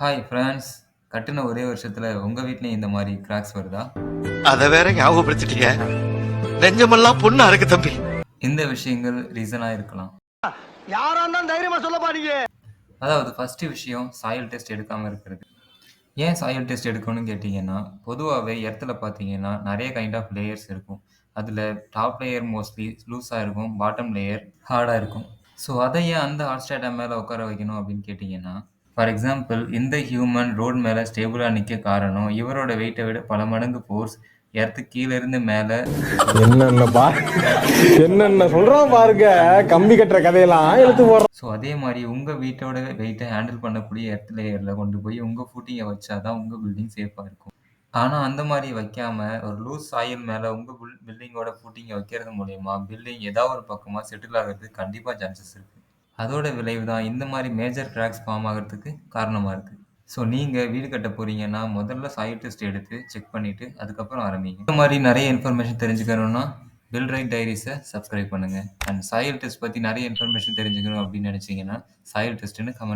Hi friends. கட்டுன ஒரே வருஷத்துல உங்க வீட்லயும் இந்த மாரி கிராக்ஸ் வருதா? அத வேற ஞாபகப்படுத்திட்டீங்க. நெஞ்சமெல்லாம் பொண்ணா இருக்கு தம்பி. இந்த விஷயங்கள் ரீசனா இருக்கலாம். யாரா இருந்தாலும் தைரியமா சொல்லப்பா நீங்க. அதாவது ஃபர்ஸ்ட் விஷயம் சாயில் டெஸ்ட் எடுக்காம இருக்கிறது. ஏன் சாயில் டெஸ்ட் எடுக்கணும்னு கேட்டீங்கன்னா, பொதுவாவே எர்த்ல பார்த்தீங்கன்னா, நெறைய கைண்ட் ஆஃப் லேயர்ஸ் இருக்கும். அதுல டாப் லேயர் மோஸ்ட்லி லூஸா இருக்கும். பாட்டம் லேயர் ஹார்டா இருக்கும். ஸோ அத ஏன் அந்த ஹாட் ஸ்டாட்டா மேல உட்கார வைக்கணும் அப்படின்னு கேட்டீங்கன்னா, ஃபார் எக்ஸாம்பிள் இந்த ஹியூமன் ரோட் மேல ஸ்டேபிளா நிக்க காரணம், இவரோட வெயிட்ட விட பல மடங்கு ஃபோர்ஸ் எர்த்துக்கு கீழ இருந்து மேல என்னென்ன சொல்றான் பாருங்க, கம்பி கட்டுற கதையெல்லாம் எடுத்து போடுறான். ஸோ அதே மாரி உங்க வீட்டோட வெயிட்ட ஹேண்டில் பண்ணக்கூடிய எர்த் லேயர்ல கொண்டு போய் உங்க ஃபூட்டிங்க வச்சா தான் உங்க பில்டிங் சேஃபா இருக்கும். ஆனா அந்த மாரி வைக்காம ஒரு லூஸ் சாயில் மேல உங்க பில்டிங்கோட ஃபூட்டிங்க வைக்கிறது மூலியமா பில்டிங் ஏதாவது ஒரு பக்கமா செட்டில் ஆகுறதுக்கு கண்டிப்பா சான்சஸ் இருக்கு. அதோட விளைவு தான் இந்த மாரி மேஜர் கிராக்ஸ் ஃபார்ம் ஆகுறதுக்கு காரணமா இருக்கு. ஸோ நீங்க வீடு கட்ட போறீங்கன்னா, முதல்ல சாயில் டெஸ்ட் எடுத்து செக் பண்ணிட்டு அதுக்கப்புறம் ஆரம்பிங்க. இந்த மாரி நெறைய இன்ஃபர்மேஷன் தெரிஞ்சுக்கணும்னா, பில்ரைட் டைரீஸ சப்ஸ்கிரைப் பண்ணுங்க. அண்ட் சாயில் டெஸ்ட் பத்தி நெறைய இன்ஃபர்மேஷன் தெரிஞ்சுக்கணும் அப்படின்னு நெனைச்சீங்கன்னா, சாயில் டெஸ்ட்ன்னு கமெண்ட்